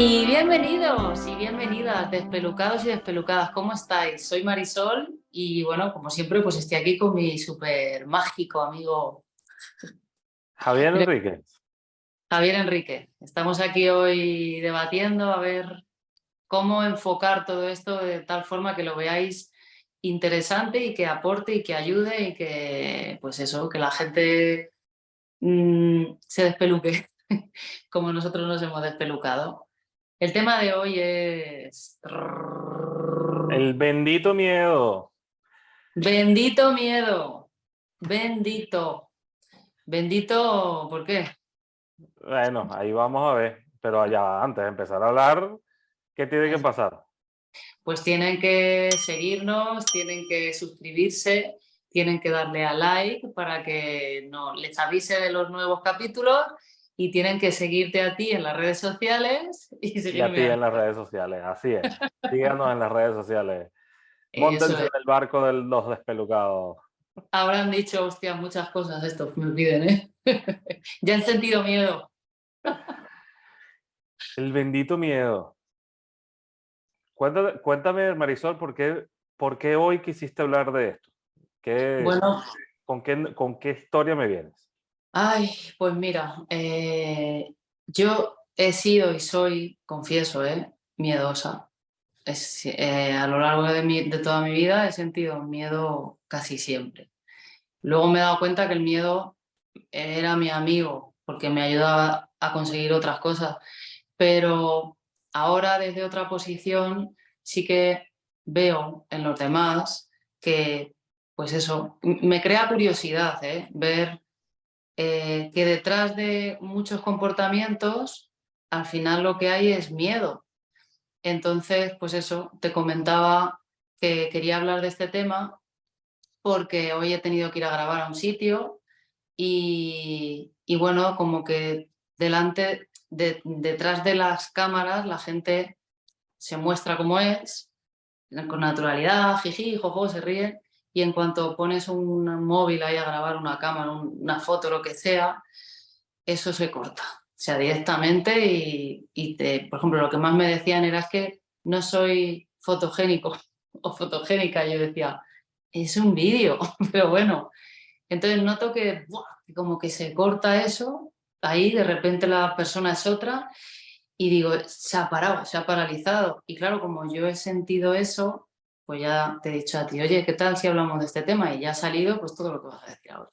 Y bienvenidos y bienvenidas, despelucados y despelucadas, ¿cómo estáis? Soy Marisol y bueno, como siempre, pues estoy aquí con mi súper mágico amigo Javier Enríquez. Javier Enrique. Estamos aquí hoy debatiendo a ver cómo enfocar todo esto de tal forma que lo veáis interesante y que aporte y que ayude y que, pues eso, que la gente se despeluque como nosotros nos hemos despelucado. El tema de hoy es... El bendito miedo. Bendito miedo. Bendito. Bendito, ¿por qué? Bueno, ahí vamos a ver. Pero allá, antes de empezar a hablar, ¿qué tiene que pasar? Pues tienen que seguirnos, tienen que suscribirse, tienen que darle a like para que no les avise de los nuevos capítulos y tienen que seguirte a ti en las redes sociales y Y a ti seguirme a mí. en las redes sociales. Así es. Síganos en las redes sociales. Eso Móntense en es. el barco de los despelucados. Habrán dicho, hostia, muchas cosas estos, me olviden, ¿eh? Ya han sentido miedo. El bendito miedo. Cuéntame, Marisol, ¿por qué hoy quisiste hablar de esto? ¿Qué, Bueno, con qué historia me vienes? ay, pues mira, yo he sido y soy, confieso, miedosa. A lo largo de toda mi vida he sentido miedo casi siempre. Luego me he dado cuenta que el miedo era mi amigo porque me ayudaba a conseguir otras cosas, pero ahora desde otra posición sí que veo en los demás que, pues eso, me crea curiosidad, ver que detrás de muchos comportamientos, al final lo que hay es miedo. Entonces, pues eso, te comentaba que quería hablar de este tema porque hoy he tenido que ir a grabar a un sitio y bueno, como que detrás de las cámaras la gente se muestra como es, con naturalidad, jiji, jojo, se ríe, y en cuanto pones un móvil ahí a grabar una cámara, una foto, lo que sea, eso se corta. O sea, directamente por ejemplo, lo que más me decían era es que no soy fotogénico o fotogénica. Yo decía, es un vídeo, pero bueno. Entonces noto que, ¡buah!, que como que se corta eso, ahí de repente la persona es otra y digo, se ha parado, se ha paralizado. Y claro, como yo he sentido eso, pues ya te he dicho a ti, oye, ¿qué tal si hablamos de este tema? Y ya ha salido pues todo lo que vas a decir ahora.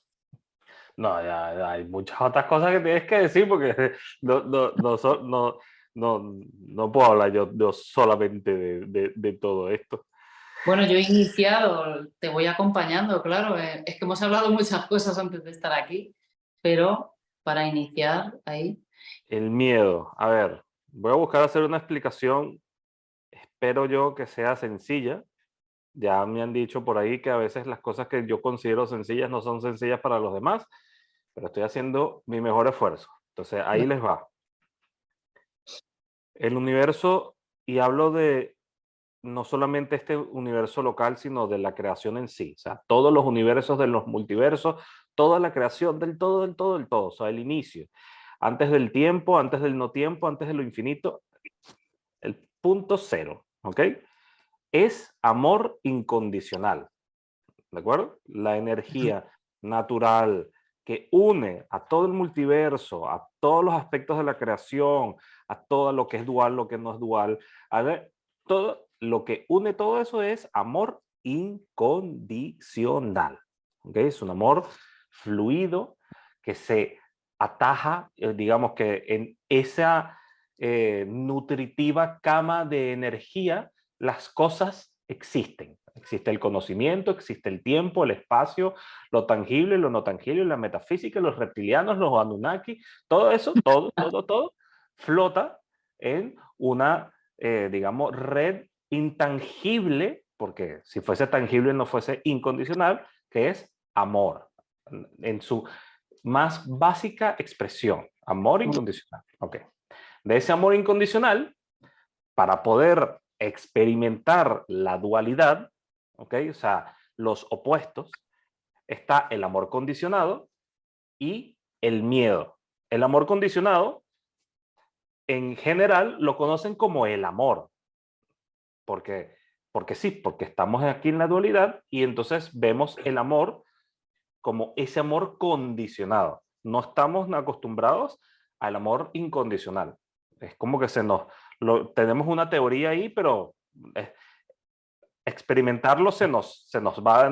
No, ya hay muchas otras cosas que tienes que decir porque no puedo hablar yo solamente de todo esto. Bueno, yo he iniciado, te voy acompañando, claro. Es que hemos hablado muchas cosas antes de estar aquí, pero para iniciar ahí. El miedo. A ver, voy a buscar hacer una explicación, espero yo que sea sencilla. Ya me han dicho por ahí que a veces las cosas que yo considero sencillas no son sencillas para los demás, pero estoy haciendo mi mejor esfuerzo. Entonces, ahí les va. El universo, y hablo de no solamente este universo local, sino de la creación en sí. O sea, todos los universos de los multiversos, toda la creación del todo, del todo, del todo. O sea, el inicio. Antes del tiempo, antes del no tiempo, antes de lo infinito, el punto cero. ¿Ok? Es amor incondicional. ¿De acuerdo? La energía natural que une a todo el multiverso, a todos los aspectos de la creación, a todo lo que es dual, lo que no es dual, a ver, todo lo que une todo eso es amor incondicional. ¿Ok? Es un amor fluido que se ataja, digamos que en esa nutritiva cama de energía, las cosas existen. Existe el conocimiento, existe el tiempo, el espacio, lo tangible, lo no tangible, la metafísica, los reptilianos, los Anunnaki, todo eso, todo, flota en una, digamos, red intangible, porque si fuese tangible no fuese incondicional, que es amor, en su más básica expresión, amor incondicional. Okay. De ese amor incondicional, para poder experimentar la dualidad, ¿ok? O sea, los opuestos, está el amor condicionado y el miedo. El amor condicionado en general lo conocen como el amor, porque sí, porque estamos aquí en la dualidad y entonces vemos el amor como ese amor condicionado. No estamos acostumbrados al amor incondicional. Es como que tenemos una teoría ahí, pero experimentarlo se nos va de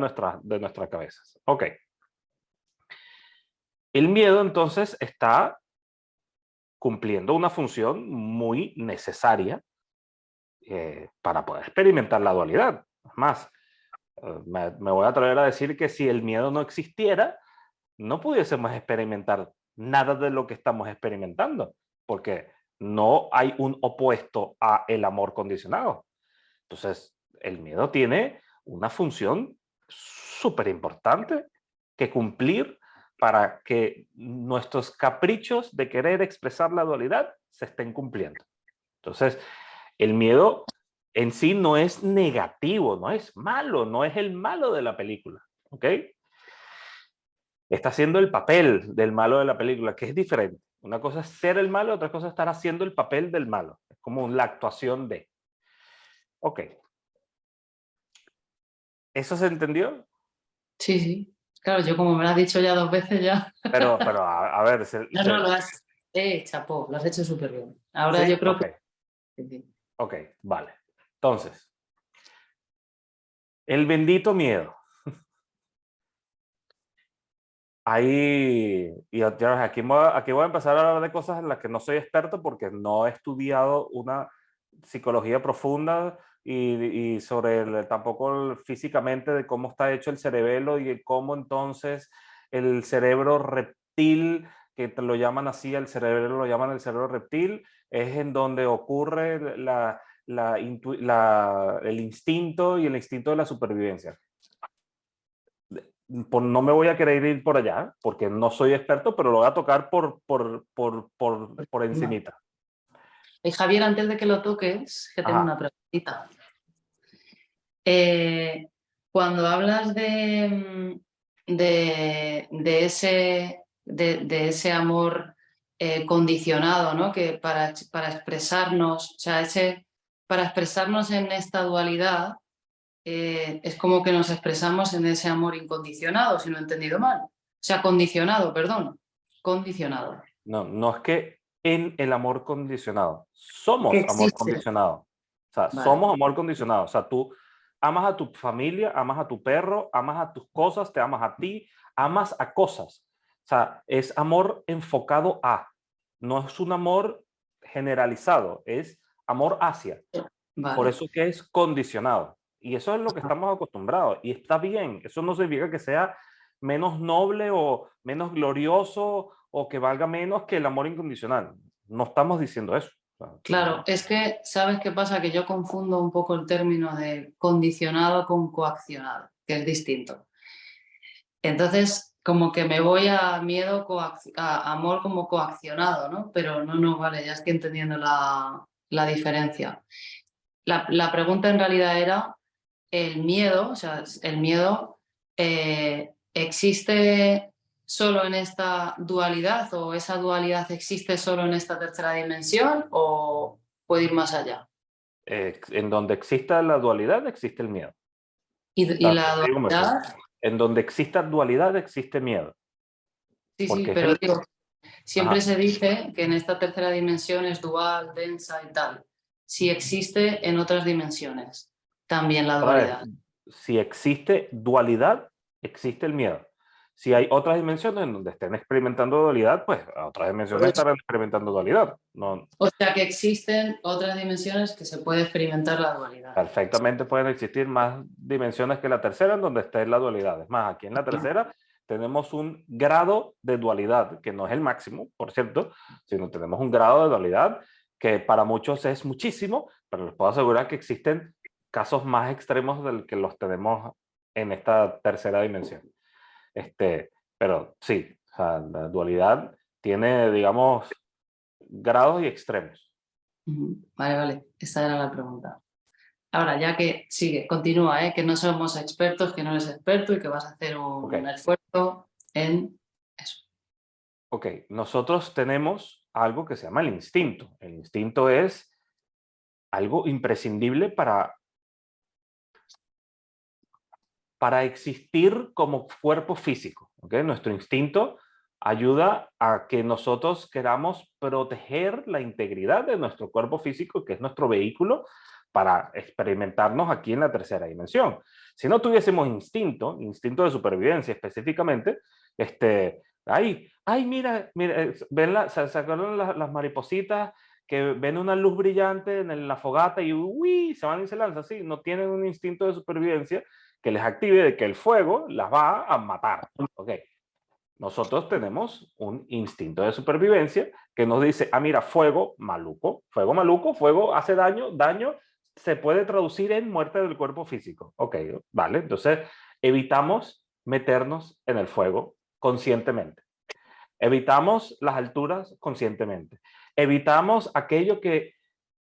nuestras cabezas. Ok. El miedo entonces está cumpliendo una función muy necesaria para poder experimentar la dualidad. Es más, me voy a atrever a decir que si el miedo no existiera, no pudiésemos experimentar nada de lo que estamos experimentando, porque no hay un opuesto a el amor condicionado. Entonces, el miedo tiene una función súper importante que cumplir para que nuestros caprichos de querer expresar la dualidad se estén cumpliendo. Entonces, el miedo en sí no es negativo, no es malo, no es el malo de la película, ¿ok? Está haciendo el papel del malo de la película, que es diferente. Una cosa es ser el malo, otra cosa es estar haciendo el papel del malo. Es como la actuación de. Ok. ¿Eso se entendió? Sí, sí. Claro, yo como me lo has dicho ya 2 veces ya. Pero a ver, No, lo has, chapó, lo has hecho súper bien. Ahora ¿sí? yo creo Ok, que sí. ok, vale. Entonces, el bendito miedo. Ahí, y ya ves, aquí voy a empezar a hablar de cosas en las que no soy experto porque no he estudiado una psicología profunda y sobre tampoco físicamente de cómo está hecho el cerebelo y cómo entonces el cerebro reptil, que lo llaman así, el cerebro lo llaman el cerebro reptil, es en donde ocurre el instinto y el instinto de la supervivencia. No me voy a querer ir por allá, porque no soy experto, pero lo voy a tocar por encimita. Y Javier, antes de que lo toques, que tengo una Ajá. preguntita. Cuando hablas de ese amor condicionado, ¿no? Que para expresarnos, o sea, para expresarnos en esta dualidad, es como que nos expresamos en ese amor incondicionado, si no he entendido mal. O sea, condicionado, perdón. Condicionado. No, no es que en el amor condicionado, Que somos amor existe. condicionado. O sea, Vale. somos amor condicionado. O sea, tú amas a tu familia, amas a tu perro, amas a tus cosas, te amas a ti, amas a cosas. O sea, es amor enfocado a. No es un amor generalizado, es amor hacia. Por Vale. eso que es condicionado. Y eso es lo que estamos acostumbrados. Y está bien. Eso no significa que sea menos noble o menos glorioso o que valga menos que el amor incondicional. No estamos diciendo eso. O sea, Claro, es que, ¿sabes qué pasa? Que yo confundo un poco el término de condicionado con coaccionado, que es distinto. Entonces, como que me voy a miedo, a amor como coaccionado, ¿no? Pero no, vale, ya estoy entendiendo la diferencia. La pregunta en realidad era, el miedo, o sea, el miedo existe solo en esta dualidad o esa dualidad existe solo en esta tercera dimensión o puede ir más allá. en donde exista la dualidad, existe el miedo. Y Tanto la así como eso. dualidad, En donde exista dualidad, existe miedo. sí, sí, Porque es pero el... digo, siempre Ajá. se dice que en esta tercera dimensión es dual, densa y tal. Si existe en otras dimensiones, también la Otra vez, dualidad. si existe dualidad, existe el miedo. Si hay otras dimensiones en donde estén experimentando dualidad, pues otras Por dimensiones eso. estarán experimentando dualidad. No, O sea que existen otras dimensiones que se puede experimentar la dualidad. perfectamente pueden existir más dimensiones que la tercera en donde esté la dualidad. Es más, aquí en la tercera tenemos un grado de dualidad, que no es el máximo, por cierto, sino tenemos un grado de dualidad que para muchos es muchísimo, pero les puedo asegurar que existen casos más extremos del que los tenemos en esta tercera dimensión. Pero sí, o sea, la dualidad tiene, digamos, grados y extremos. Vale, vale, esa era la pregunta. Ahora, ya que sigue, continúa, que no somos expertos, que no eres experto y que vas a hacer Ok, un esfuerzo en eso. ok. Nosotros tenemos algo que se llama el instinto. El instinto es algo imprescindible para existir como cuerpo físico. ¿Okay? Nuestro instinto ayuda a que nosotros queramos proteger la integridad de nuestro cuerpo físico, que es nuestro vehículo para experimentarnos aquí en la tercera dimensión. Si no tuviésemos instinto de supervivencia específicamente, mira, ven ¿se acuerdan las maripositas que ven una luz brillante en la fogata y uy, se van y se lanzan? Sí, no tienen un instinto de supervivencia que les active de que el fuego las va a matar. Okay. Nosotros tenemos un instinto de supervivencia que nos dice, mira, fuego maluco, fuego hace daño, daño se puede traducir en muerte del cuerpo físico. Ok, vale, entonces evitamos meternos en el fuego conscientemente. Evitamos las alturas conscientemente. Evitamos aquello que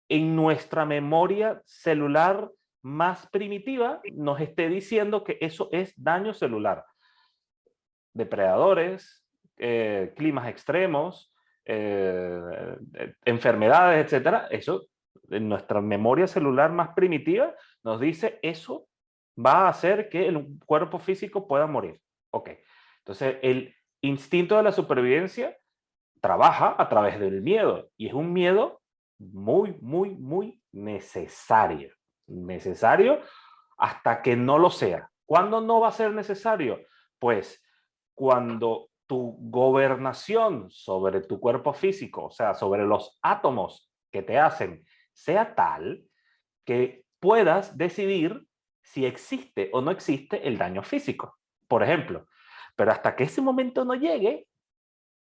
en nuestra memoria celular más primitiva nos esté diciendo que eso es daño celular. Depredadores, climas extremos, enfermedades, etcétera. Eso, en nuestra memoria celular más primitiva, nos dice eso va a hacer que el cuerpo físico pueda morir. Ok. Entonces, el instinto de la supervivencia trabaja a través del miedo y es un miedo muy, muy, muy necesario. Necesario hasta que no lo sea. ¿Cuándo no va a ser necesario? Pues cuando tu gobernación sobre tu cuerpo físico, o sea, sobre los átomos que te hacen, sea tal que puedas decidir si existe o no existe el daño físico, por ejemplo. Pero hasta que ese momento no llegue,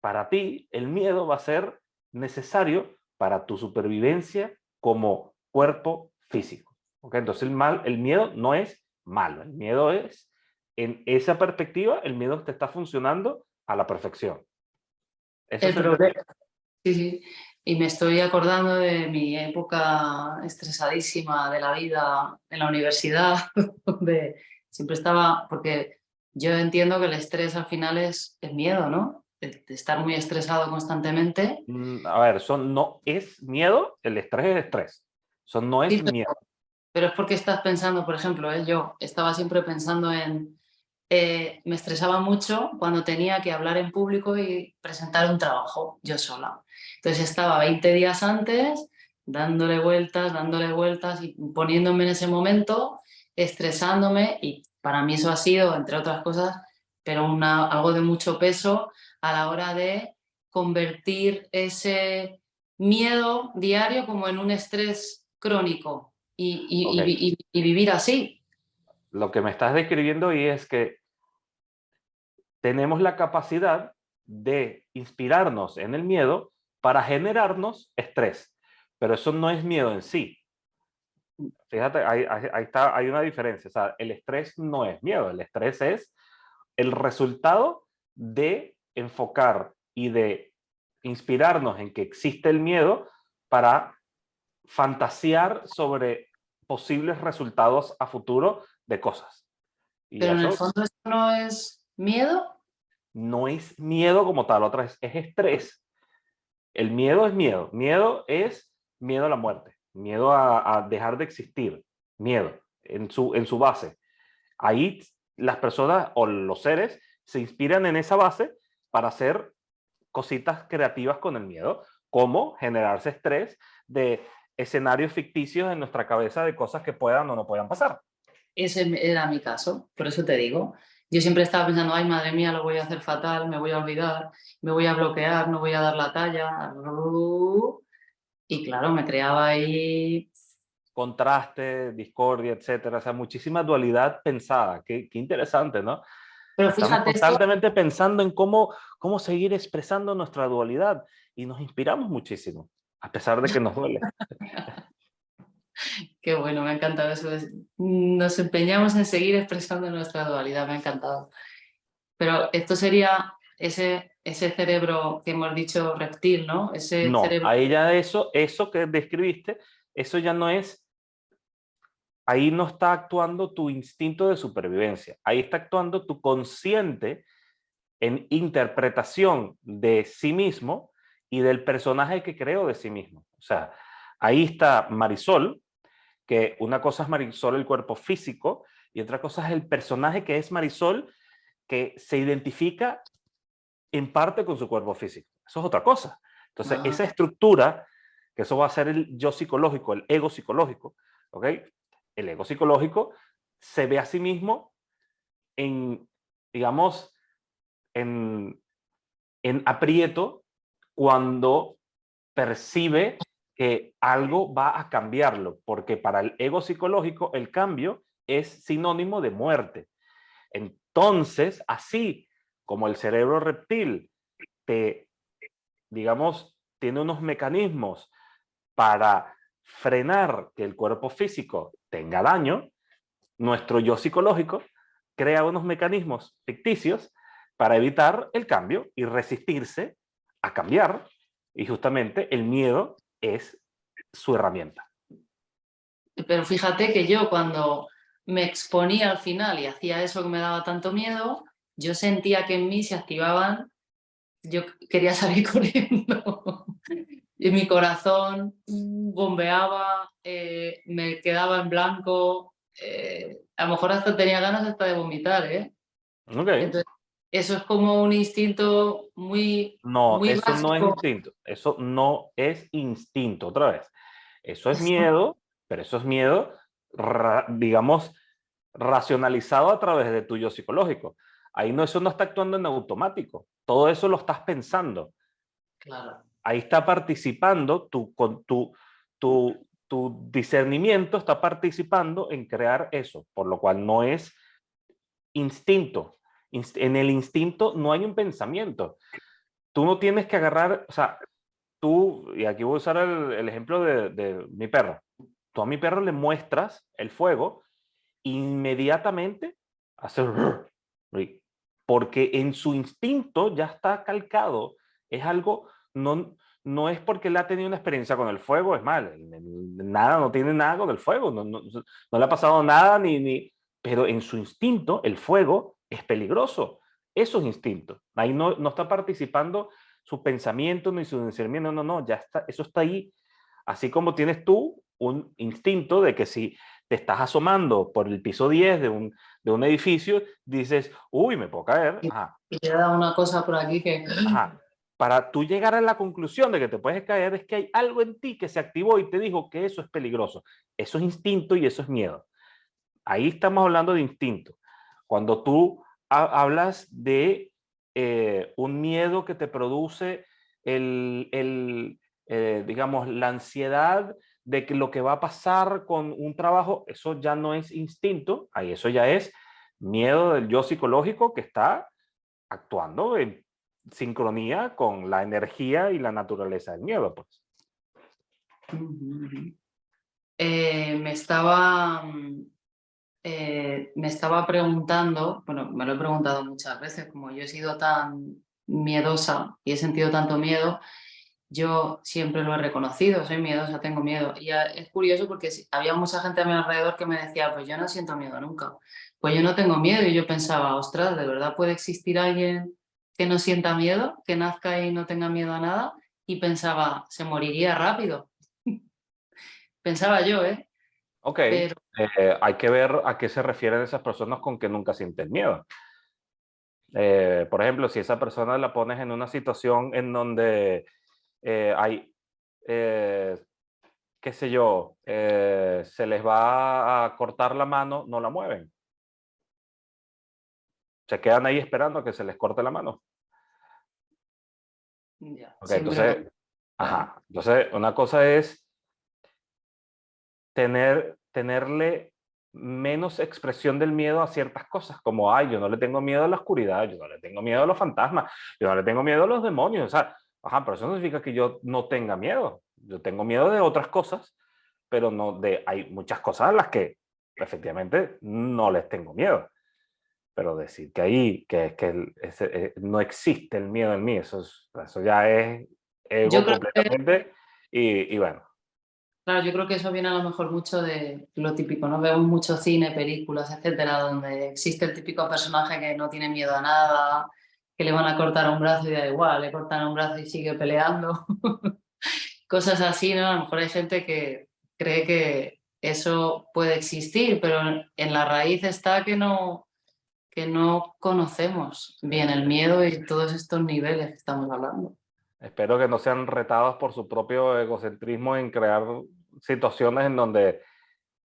para ti el miedo va a ser necesario para tu supervivencia como cuerpo físico. ¿Okay? Entonces el miedo no es malo, el miedo es, en esa perspectiva, el miedo te está funcionando a la perfección. Eso El sería... problema, sí, sí. Y me estoy acordando de mi época estresadísima de la vida en la universidad, donde siempre estaba, porque yo entiendo que el estrés al final es el miedo, ¿no? De estar muy estresado constantemente. A ver, eso no es miedo, el estrés es estrés. Eso no es Sí, miedo. pero es porque estás pensando, por ejemplo, yo estaba siempre pensando en, me estresaba mucho cuando tenía que hablar en público y presentar un trabajo yo sola. Entonces estaba 20 días antes dándole vueltas y poniéndome en ese momento, estresándome, y para mí eso ha sido, entre otras cosas, pero algo de mucho peso a la hora de convertir ese miedo diario como en un estrés crónico Okay. y vivir así. Lo que me estás describiendo y es que tenemos la capacidad de inspirarnos en el miedo para generarnos estrés, pero eso no es miedo en sí. Fíjate, ahí está, hay una diferencia. O sea, el estrés no es miedo, el estrés es el resultado de enfocar y de inspirarnos en que existe el miedo para fantasear sobre posibles resultados a futuro de cosas. Y Pero en el eso fondo esto no es miedo. no es miedo como tal, otra vez es estrés. El miedo es miedo. Miedo es miedo a la muerte, miedo a dejar de existir, miedo en su base. Ahí las personas o los seres se inspiran en esa base para hacer cositas creativas con el miedo, como generarse estrés de escenarios ficticios en nuestra cabeza de cosas que puedan o no puedan pasar. Ese era mi caso, por eso te digo. Yo siempre estaba pensando, ay, madre mía, lo voy a hacer fatal, me voy a olvidar, me voy a bloquear, no voy a dar la talla. Y claro, me creaba ahí. Contraste, discordia, etcétera. O sea, muchísima dualidad pensada. Qué interesante, ¿no? Pero Estamos fíjate, esto, constantemente pensando en cómo seguir expresando nuestra dualidad y nos inspiramos muchísimo, a pesar de que nos duele. qué bueno, me ha encantado eso. Nos empeñamos en seguir expresando nuestra dualidad, me ha encantado. Pero esto sería ese cerebro que hemos dicho reptil, ¿no? Ese No, cerebro. ahí ya eso que describiste, eso ya no es, ahí no está actuando tu instinto de supervivencia, ahí está actuando tu consciente en interpretación de sí mismo y del personaje que creo de sí mismo. O sea, ahí está Marisol, que una cosa es Marisol, el cuerpo físico, y otra cosa es el personaje que es Marisol, que se identifica en parte con su cuerpo físico. Eso es otra cosa. Entonces, Ah, esa estructura, que eso va a ser el yo psicológico, el ego psicológico, ¿ok? El ego psicológico se ve a sí mismo en, digamos, en, en aprieto cuando percibe que algo va a cambiarlo, porque para el ego psicológico el cambio es sinónimo de muerte. Entonces, así como el cerebro reptil te, digamos, tiene unos mecanismos para frenar que el cuerpo físico tenga daño, nuestro yo psicológico crea unos mecanismos ficticios para evitar el cambio y resistirse a cambiar. Y justamente el miedo es su herramienta. pero fíjate que yo cuando me exponía al final y hacía eso que me daba tanto miedo, yo sentía que en mí se activaban, yo quería salir corriendo. Y mi corazón bombeaba, me quedaba en blanco, a lo mejor hasta tenía ganas hasta de vomitar, ¿eh? Ok. Entonces, eso es como un instinto muy, No, muy eso no es básico. instinto. Eso no es instinto, otra vez. Eso es miedo, pero eso es miedo, digamos, racionalizado a través de tu yo psicológico. Ahí no, eso no está actuando en automático. Todo eso lo estás pensando. Claro. Ahí está participando tu discernimiento, está participando en crear eso, por lo cual no es instinto. En el instinto no hay un pensamiento. Tú no tienes que agarrar, o sea, tú, y aquí voy a usar el ejemplo de mi perro. Tú a mi perro le muestras el fuego, inmediatamente hace porque en su instinto ya está calcado. Es algo, no es porque él ha tenido una experiencia con el fuego, es mal, nada, no tiene nada con el fuego, no le ha pasado nada, pero en su instinto el fuego es peligroso. Eso es instinto. Ahí no está participando su pensamiento ni su discernimiento, no, ya está, eso está ahí. Así como tienes tú un instinto de que si te estás asomando por el piso 10 de un edificio, dices, uy, me puedo caer. Ajá, Y te da una cosa por aquí que... ajá. Para tú llegar a la conclusión de que te puedes caer, es que hay algo en ti que se activó y te dijo que eso es peligroso. Eso es instinto y eso es miedo. Ahí estamos hablando de instinto. Cuando tú hablas de un miedo que te produce digamos, la ansiedad de que lo que va a pasar con un trabajo, eso ya no es instinto, ahí eso ya es miedo del yo psicológico que está actuando en sincronía con la energía y la naturaleza del miedo, pues. Me estaba, me estaba preguntando, bueno, me lo he preguntado muchas veces, como yo he sido tan miedosa y he sentido tanto miedo, yo siempre lo he reconocido, soy miedosa, tengo miedo. Y es curioso porque había mucha gente a mi alrededor que me decía, pues yo no siento miedo nunca, pues yo no tengo miedo. Y yo pensaba, ostras, ¿de verdad puede existir alguien que no sienta miedo, que nazca y no tenga miedo a nada? Y pensaba, se moriría rápido. Pensaba yo, ¿eh? Ok, Pero hay que ver a qué se refieren esas personas con que nunca sienten miedo. Por ejemplo, si esa persona la pones en una situación en donde hay, eh, qué sé yo, se les va a cortar la mano, no la mueven. Se quedan ahí esperando a que se les corte la mano. ya, Ok, siempre lo... entonces, Claro. ajá. Entonces, una cosa es tenerle menos expresión del miedo a ciertas cosas, como, ay, yo no le tengo miedo a la oscuridad, yo no le tengo miedo a los fantasmas, yo no le tengo miedo a los demonios, o sea, ajá, pero eso no significa que yo no tenga miedo, yo tengo miedo de otras cosas, pero no de, hay muchas cosas a las que efectivamente no les tengo miedo, pero decir que ahí, no existe el miedo en mí, eso ya es Yo ego creo que, completamente, y bueno. claro, yo creo que eso viene a lo mejor mucho de lo típico, ¿no? Vemos mucho cine, películas, etcétera, donde existe el típico personaje que no tiene miedo a nada, que le van a cortar un brazo y da igual, le cortan un brazo y sigue peleando. Cosas así, ¿no? A lo mejor hay gente que cree que eso puede existir, pero en la raíz está que no conocemos bien el miedo y todos estos niveles que estamos hablando. Espero que no sean retados por su propio egocentrismo en crear situaciones en donde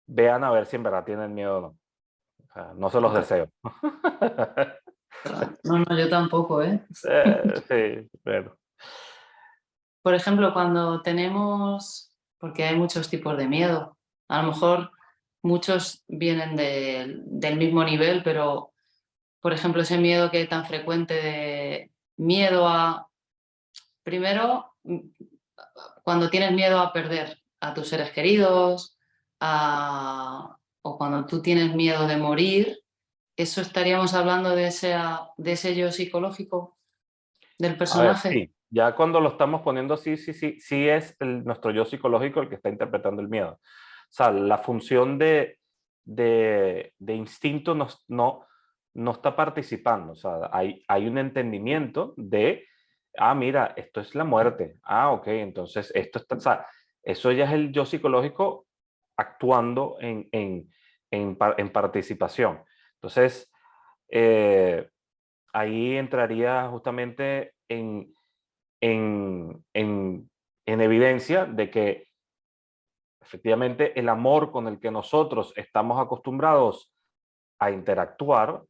vean a ver si en verdad tienen miedo o no. O sea, no se los deseo. No, no, yo tampoco, ¿eh? Sí, pero Por ejemplo, cuando tenemos, porque hay muchos tipos de miedo, a lo mejor muchos vienen del mismo nivel, pero por ejemplo, ese miedo que es tan frecuente de miedo a, primero, cuando tienes miedo a perder a tus seres queridos, o cuando tú tienes miedo de morir, eso estaríamos hablando de ese yo psicológico del a ver, personaje. sí, ya cuando lo estamos poniendo, sí es nuestro yo psicológico el que está interpretando el miedo. O sea, la función de instinto no está participando. O sea, hay un entendimiento de, mira, esto es la muerte. Ok, entonces esto está, o sea, eso ya es el yo psicológico actuando en participación. Entonces, eh, ahí entraría justamente en, en, en evidencia de que efectivamente el amor con el que nosotros estamos acostumbrados a interactuar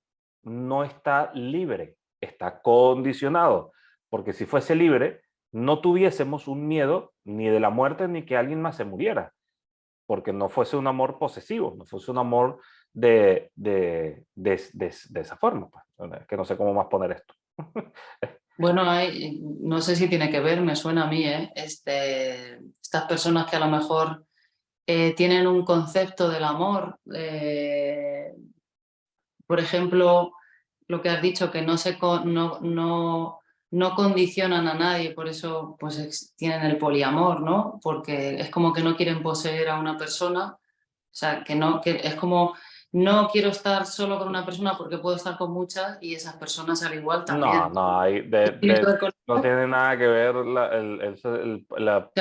no está libre, está condicionado, porque si fuese libre, no tuviésemos un miedo ni de la muerte ni que alguien más se muriera, porque no fuese un amor posesivo, no fuese un amor de esa forma. Pues. Que no sé cómo más poner esto. Bueno, no sé si tiene que ver, me suena a mí, ¿eh? Estas personas que a lo mejor tienen un concepto del amor, por ejemplo, lo que has dicho, que no condicionan a nadie, por eso pues tienen el poliamor, ¿no? Porque es como que no quieren poseer a una persona, o sea, que es como no quiero estar solo con una persona porque puedo estar con muchas y esas personas al igual No, también. no, ¿Tiene que ver con no eso? tiene nada que ver, la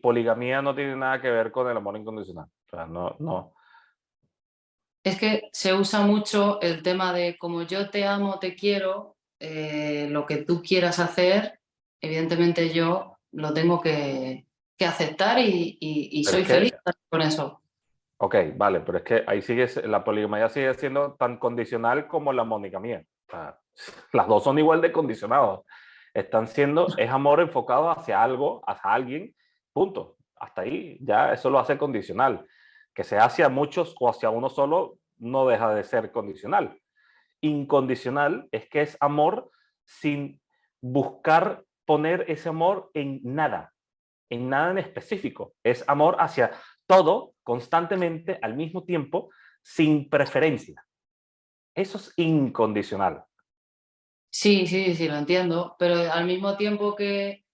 poligamía no tiene nada que ver con el amor incondicional. O sea, no, no. Es que se usa mucho el tema de como yo te amo, te quiero, lo que tú quieras hacer, evidentemente yo lo tengo que aceptar y Pero soy es feliz que, con eso. ok, vale, pero es que ahí sigue, la poligamia sigue siendo tan condicional como la monogamia. O sea, las dos son igual de condicionados. Están siendo, es amor enfocado hacia algo, hacia alguien, punto. Hasta ahí, ya eso lo hace condicional. Que sea hacia muchos o hacia uno solo, no deja de ser condicional. Incondicional es que es amor sin buscar poner ese amor en nada en específico. Es amor hacia todo, constantemente, al mismo tiempo, sin preferencia. Eso es incondicional. Sí, sí, sí, lo entiendo, pero al mismo tiempo que,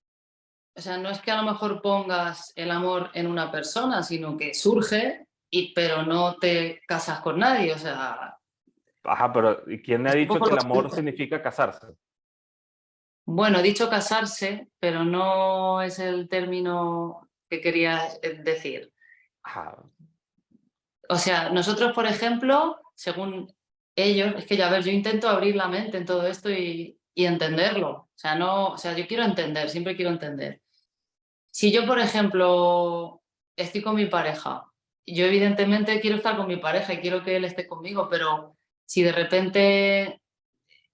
o sea, no es que a lo mejor pongas el amor en una persona, sino que surge, pero no te casas con nadie, o sea, Ajá, pero ¿quién me ha es un dicho poco que lo el amor mismo. significa casarse? Bueno, he dicho casarse, pero no es el término que quería decir. Ajá. O sea, nosotros, por ejemplo, según ellos, es que ya ver, yo intento abrir la mente en todo esto y entenderlo. O sea, no, o sea, yo quiero entender, siempre quiero entender. Si yo, por ejemplo, estoy con mi pareja, yo evidentemente quiero estar con mi pareja y quiero que él esté conmigo, pero si de repente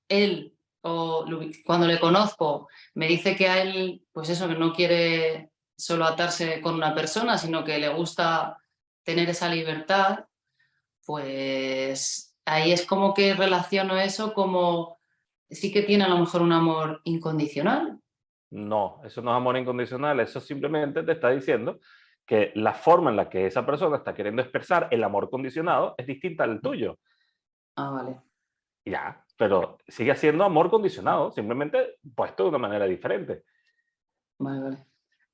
él cuando le conozco me dice que a él, pues eso, que no quiere solo atarse con una persona, sino que le gusta tener esa libertad, pues ahí es como que relaciono eso como sí que tiene a lo mejor un amor incondicional. No, eso no es amor incondicional, eso simplemente te está diciendo que la forma en la que esa persona está queriendo expresar el amor condicionado es distinta al tuyo. Ah, vale, Ya, pero sigue siendo amor condicionado, simplemente puesto de una manera diferente. vale, vale.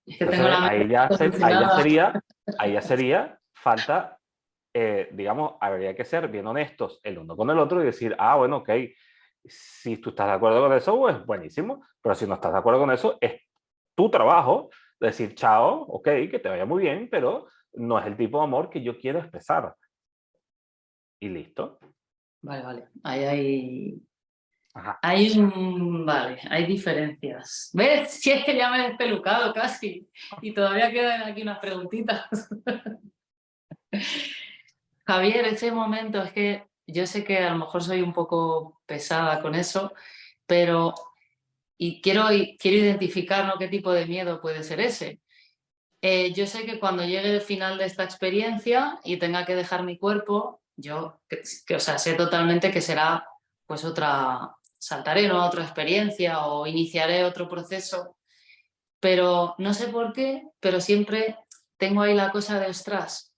Es que tengo Entonces, la mente ahí ya condicionada. sería, ahí ya sería falta, digamos, habría que ser bien honestos el uno con el otro y decir, bueno, ok, Si tú estás de acuerdo con eso, pues buenísimo, pero si no estás de acuerdo con eso, es tu trabajo decir chao, ok, que te vaya muy bien, pero no es el tipo de amor que yo quiero expresar. Y listo. Vale, vale. Ahí hay, Ajá. vale, hay diferencias. ¿Ves? Si es que ya me he despelucado casi y todavía quedan aquí unas preguntitas. Javier, ese momento es que yo sé que a lo mejor soy un poco pesada con eso, pero quiero identificar, ¿no?, qué tipo de miedo puede ser ese. Yo sé que cuando llegue el final de esta experiencia y tenga que dejar mi cuerpo, yo o sea, sé totalmente que será pues saltaré, ¿no?, a otra experiencia o iniciaré otro proceso, pero no sé por qué, pero siempre tengo ahí la cosa de, ostras,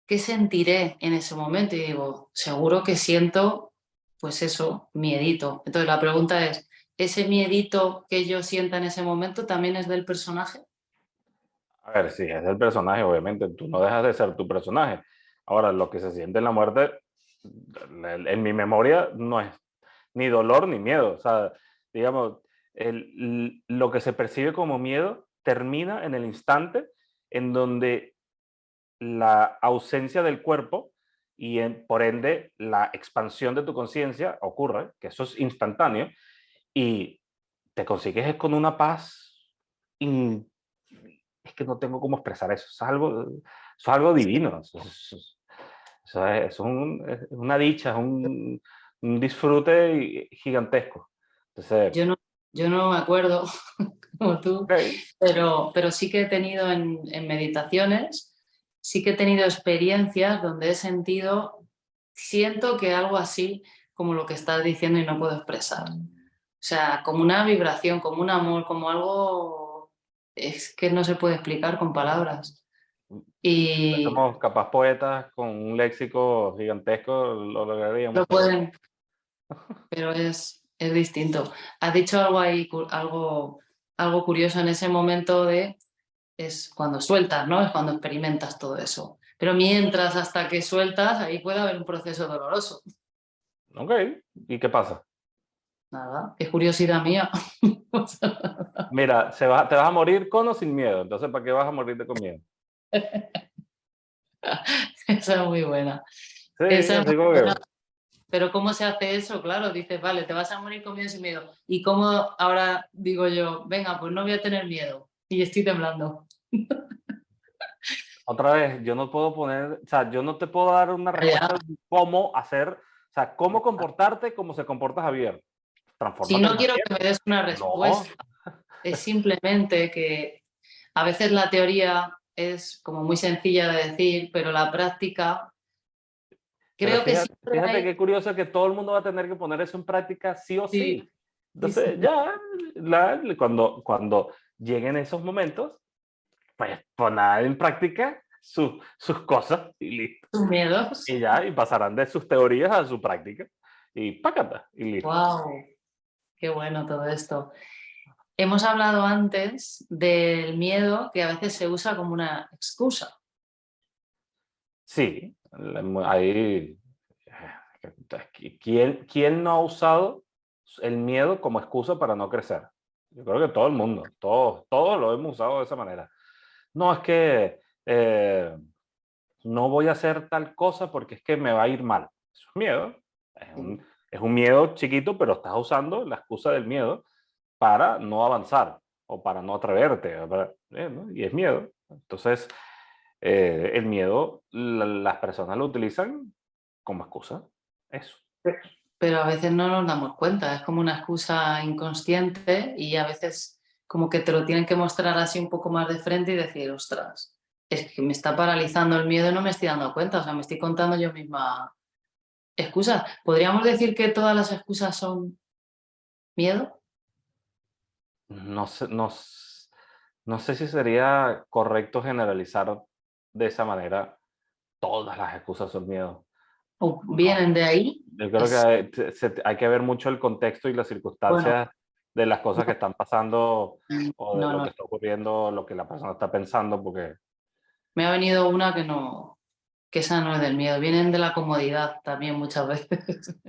¿qué sentiré en ese momento? Y digo, seguro que siento, pues eso, miedito. Entonces la pregunta es, ¿ese miedito que yo sienta en ese momento también es del personaje? A ver, si es el personaje, obviamente, tú no dejas de ser tu personaje. Ahora, lo que se siente en la muerte, en mi memoria, no es ni dolor ni miedo. O sea, digamos, lo que se percibe como miedo termina en el instante en donde la ausencia del cuerpo y por ende la expansión de tu conciencia ocurre, que eso es instantáneo, y te consigues con una paz. Es que no tengo cómo expresar eso. Eso es algo divino. Es una dicha, es un disfrute gigantesco. Entonces, Yo no, yo no me acuerdo como tú, ok, pero sí que he tenido en meditaciones, sí que he tenido experiencias donde he sentido, siento que algo así como lo que estás diciendo y no puedo expresar. O sea, como una vibración, como un amor, como algo, es que no se puede explicar con palabras. Y somos capaz poetas con un léxico gigantesco, lo lograríamos, lo pero pueden, pero es distinto. Has dicho algo ahí, algo curioso en ese momento es cuando sueltas, ¿no? Es cuando experimentas todo eso. Pero mientras, hasta que sueltas, ahí puede haber un proceso doloroso. ok, ¿y qué pasa? Nada, es curiosidad mía. Mira, te vas a morir con o sin miedo, entonces ¿para qué vas a morirte con miedo? Esa es muy buena. Sí, Esa es muy así como buena. que, Pero ¿cómo se hace eso? Claro, dices, vale, te vas a morir con miedo sin miedo. ¿Y cómo ahora digo yo, venga, pues no voy a tener miedo? Y estoy temblando. otra vez, yo no puedo poner, o sea, yo no te puedo dar una Ya. respuesta de cómo hacer, o sea, cómo comportarte como se comporta Javier. Si Transfórmate en no quiero Javier. que me des una No, respuesta, es simplemente que a veces la teoría es como muy sencilla de decir, pero la práctica, pero creo que siempre fíjate hay... qué curioso que todo el mundo va a tener que poner eso en práctica sí o Sí, sí. sí, sí. Entonces, ya, cuando lleguen esos momentos, pues poner en práctica sus cosas y listo. Tus miedos. Y ya, y pasarán de sus teorías a su práctica. Y pácata, y listo. Wow, qué bueno todo esto. Hemos hablado antes del miedo que a veces se usa como una excusa. Sí, ahí. ¿Quién no ha usado el miedo como excusa para no crecer? Yo creo que todo el mundo, todos lo hemos usado de esa manera. No, es que no voy a hacer tal cosa porque es que me va a ir mal. Eso es miedo. Es Sí. un, es un miedo chiquito, pero estás usando la excusa del miedo para no avanzar o para no atreverte. ¿No? Y es miedo. Entonces, el miedo, las personas lo utilizan como excusa. Eso. Pero a veces no nos damos cuenta, es como una excusa inconsciente y a veces como que te lo tienen que mostrar así un poco más de frente y decir, ostras, es que me está paralizando el miedo y no me estoy dando cuenta, o sea, me estoy contando yo misma excusas. ¿Podríamos decir que todas las excusas son miedo? No sé, no sé si sería correcto generalizar de esa manera. Todas las excusas son miedo. ¿O No. vienen de ahí? Yo creo que Es, hay que ver mucho el contexto y las bueno, circunstancias de las cosas que están pasando o de no, lo no, que está ocurriendo, lo que la persona está pensando, porque me ha venido una que no. Que esa no es del miedo, vienen de la comodidad también muchas veces.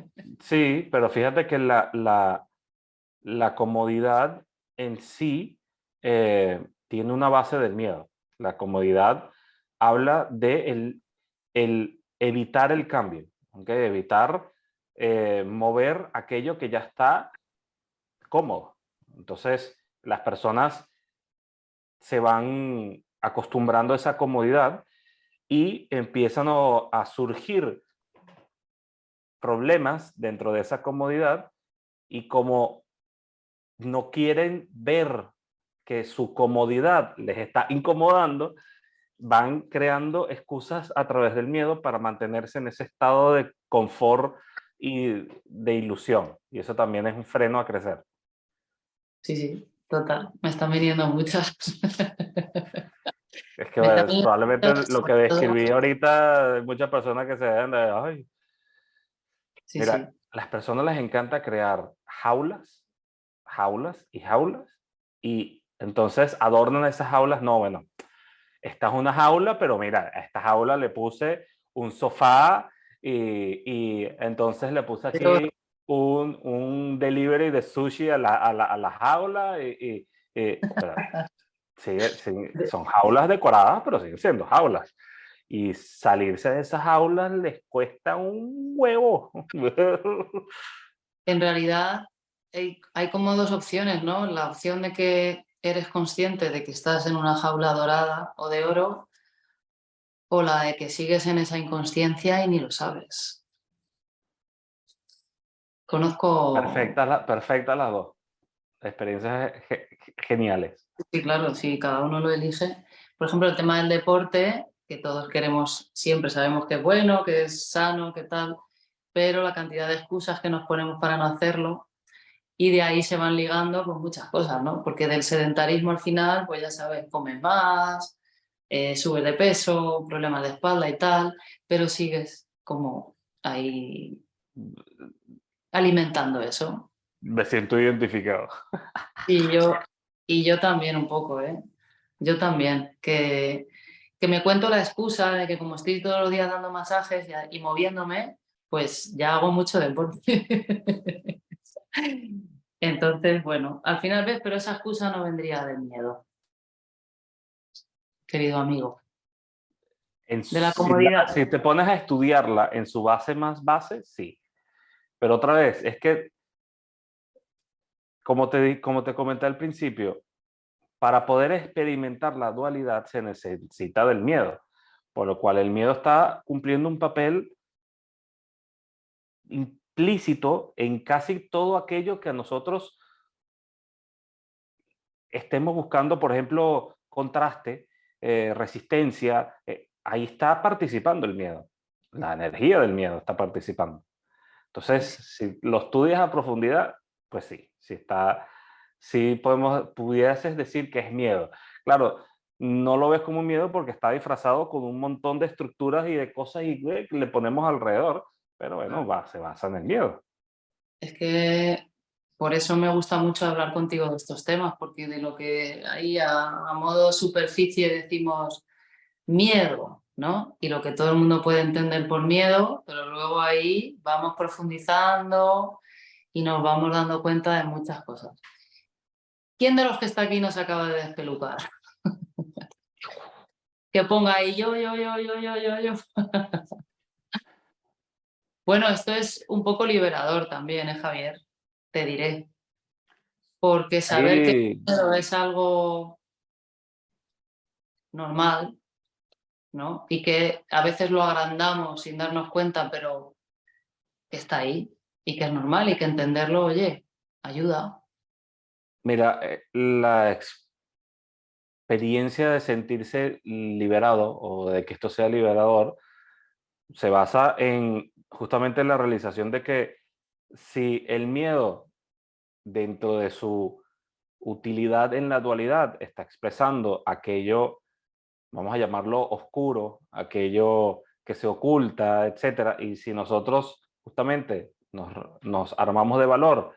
Sí, pero fíjate que la comodidad en sí tiene una base del miedo. La comodidad habla de el evitar el cambio, ¿ok? Evitar mover aquello que ya está cómodo. Entonces, las personas se van acostumbrando a esa comodidad y empiezan a surgir problemas dentro de esa comodidad y como no quieren ver que su comodidad les está incomodando, van creando excusas a través del miedo para mantenerse en ese estado de confort y de ilusión. Y eso también es un freno a crecer. Sí, sí, total. Me están viniendo muchas. Es que Me están bueno, viniendo probablemente muchas, lo que sobre todo. describí ahorita, hay muchas personas que se ven de, ay, Sí, mira, sí. las personas les encanta crear jaulas, jaulas y jaulas, y entonces adornan esas jaulas. No, bueno, esta es una jaula, pero mira, a esta jaula le puse un sofá y entonces le puse Pero aquí un delivery de sushi a la jaula pero son jaulas decoradas, pero siguen siendo jaulas. Y salirse de esas jaulas les cuesta un huevo. en realidad hay como dos opciones, ¿no? La opción de que eres consciente de que estás en una jaula dorada o de oro, o la de que sigues en esa inconsciencia y ni lo sabes. Conozco, Perfectas las dos. Experiencias geniales. sí, claro, sí, cada uno lo elige. Por ejemplo, el tema del deporte, que todos queremos, siempre sabemos que es bueno, que es sano, que tal, pero la cantidad de excusas que nos ponemos para no hacerlo, y de ahí se van ligando con muchas cosas, ¿no? Porque del sedentarismo al final, pues ya sabes, comes más, subes de peso, problemas de espalda y tal, pero sigues como ahí alimentando eso. Me siento identificado. Y yo, y yo también un poco, ¿eh? Yo también, que me cuento la excusa de que como estoy todos los días dando masajes y moviéndome, pues ya hago mucho deporte. Entonces, bueno, al final ves, pero esa excusa no vendría del miedo, querido amigo, de la comodidad. Si te pones a estudiarla en su base más base, sí. Pero otra vez, es que, como te comenté al principio, para poder experimentar la dualidad se necesita del miedo, por lo cual el miedo está cumpliendo un papel implícito en casi todo aquello que a nosotros estemos buscando, por ejemplo, contraste, resistencia, ahí está participando el miedo, la energía del miedo está participando. Entonces, si lo estudias a profundidad, pues sí, sí pudieses decir que es miedo. Claro, no lo ves como un miedo porque está disfrazado con un montón de estructuras y de cosas que le ponemos alrededor, pero bueno, se basa en el miedo. Es que por eso me gusta mucho hablar contigo de estos temas, porque de lo que ahí a modo superficie decimos miedo, ¿no? Y lo que todo el mundo puede entender por miedo, pero luego ahí vamos profundizando y nos vamos dando cuenta de muchas cosas. ¿Quién de los que está aquí nos acaba de despelucar? Que ponga ahí yo. Bueno, esto es un poco liberador también, Javier? Te diré. Porque saber que Sí, el miedo es algo normal, ¿no? Y que a veces lo agrandamos sin darnos cuenta, pero que está ahí y que es normal y que entenderlo, oye, ayuda. mira, la experiencia de sentirse liberado o de que esto sea liberador se basa en justamente en la realización de que si el miedo dentro de su utilidad en la dualidad está expresando aquello, vamos a llamarlo oscuro, aquello que se oculta, etcétera, y si nosotros justamente nos armamos de valor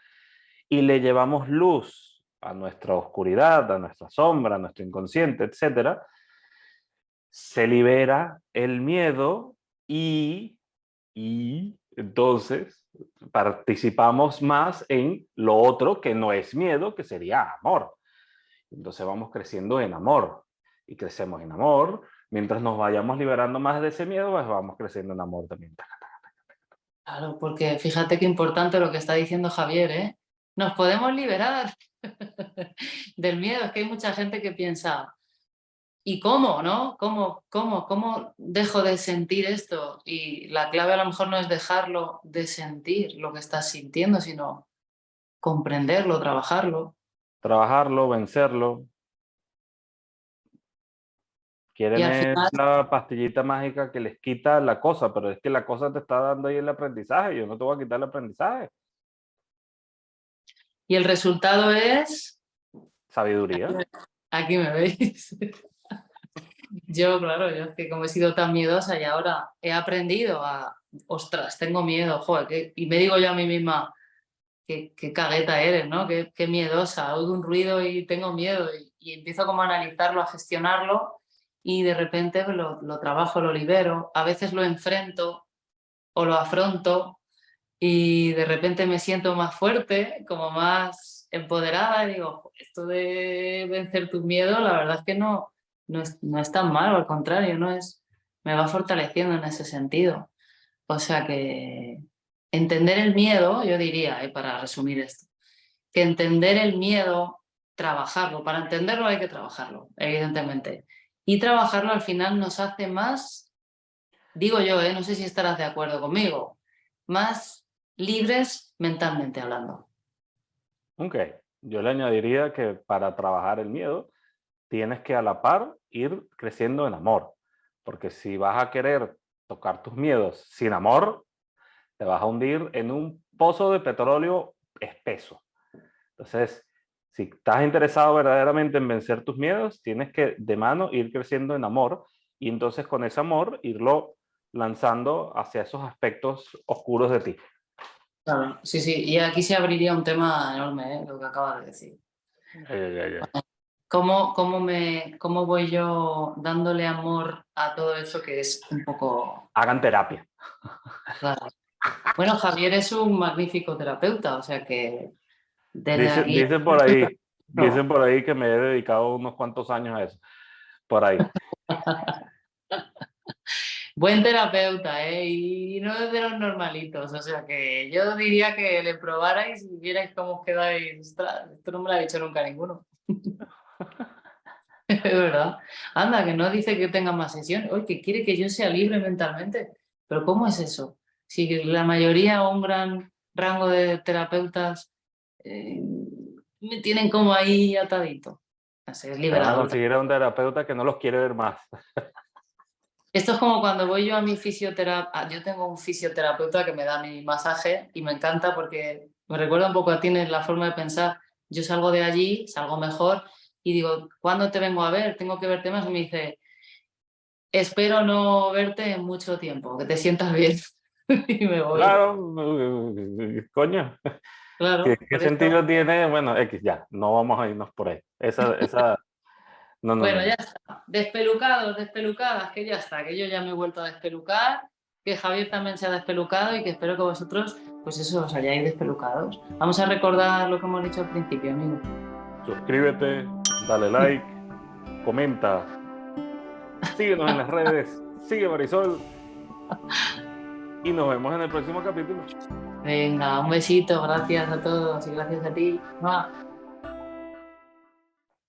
y le llevamos luz a nuestra oscuridad, a nuestra sombra, a nuestro inconsciente, etcétera, se libera el miedo y entonces participamos más en lo otro que no es miedo, que sería amor. Entonces vamos creciendo en amor y crecemos en amor. Mientras nos vayamos liberando más de ese miedo, pues vamos creciendo en amor también. Claro, porque fíjate qué importante lo que está diciendo Javier, ¿eh? Nos podemos liberar del miedo. Es que hay mucha gente que piensa, ¿y cómo, no? ¿Cómo dejo de sentir esto? Y la clave a lo mejor no es dejarlo de sentir lo que estás sintiendo, sino comprenderlo, trabajarlo. Trabajarlo, vencerlo. Y Quieren al es final, la pastillita mágica que les quita la cosa, pero es que la cosa te está dando ahí el aprendizaje. Yo no te voy a quitar el aprendizaje. y el resultado es, Sabiduría. aquí me veis. Yo, claro, yo es que como he sido tan miedosa y ahora he aprendido a, ostras, tengo miedo, joder, y me digo yo a mí misma, qué cagueta eres, ¿no? Qué miedosa, oigo un ruido y tengo miedo y empiezo como a analizarlo, a gestionarlo y de repente pues, lo trabajo, lo libero, a veces lo enfrento o lo afronto y de repente me siento más fuerte, como más empoderada y digo, "Jo, esto de vencer tus miedos, la verdad es que no es tan malo, al contrario, me va fortaleciendo en ese sentido. O sea que entender el miedo, yo diría, para resumir esto, que entender el miedo, trabajarlo, para entenderlo hay que trabajarlo, evidentemente. Y trabajarlo al final nos hace más, digo yo, no sé si estarás de acuerdo conmigo, más libres mentalmente hablando. Ok. Yo le añadiría que para trabajar el miedo, tienes que a la par ir creciendo en amor. Porque si vas a querer tocar tus miedos sin amor, te vas a hundir en un pozo de petróleo espeso. Entonces, si estás interesado verdaderamente en vencer tus miedos, tienes que de mano ir creciendo en amor y entonces con ese amor irlo lanzando hacia esos aspectos oscuros de ti. Claro, sí, sí, y aquí se abriría un tema enorme, lo que acabas de decir. Ya, ya. ¿Cómo voy yo dándole amor a todo eso que es un poco Hagan terapia. raro? Bueno, Javier es un magnífico terapeuta, o sea que desde Dice, aquí, dicen por ahí que me he dedicado unos cuantos años a eso. Por ahí. buen terapeuta, ¿eh? Y no es de los normalitos, o sea que yo diría que le probarais y vierais cómo os quedáis. Ostras, esto no me lo ha dicho nunca ninguno. Es verdad. Anda, que no dice que tenga más sesiones. Oye, que quiere que yo sea libre mentalmente. Pero ¿cómo es eso? Si la mayoría o un gran rango de terapeutas eh, me tienen como ahí atadito. No sé, es Te van a liberador. conseguir a un terapeuta que no los quiere ver más. Esto es como cuando voy yo a mi fisioterapeuta. Yo tengo un fisioterapeuta que me da mi masaje y me encanta porque me recuerda un poco a ti en la forma de pensar. Yo salgo de allí, salgo mejor y digo, ¿cuándo te vengo a ver? Tengo que verte más. Y me dice, espero no verte en mucho tiempo, que te sientas bien. Y me voy. Claro, coño. ¿Qué, Claro, qué por eso. sentido tiene? Bueno, X, ya, no vamos a irnos por ahí. No, no, no, Bueno, ya no. está. Despelucados, despelucadas, que ya está, que yo ya me he vuelto a despelucar, que Javier también se ha despelucado y que espero que vosotros, pues eso, os hayáis despelucados. Vamos a recordar lo que hemos dicho al principio, amigo. Suscríbete, dale like, comenta, síguenos en las redes, sigue Marisol y nos vemos en el próximo capítulo. Venga, un besito, gracias a todos y gracias a ti. ¡Mua!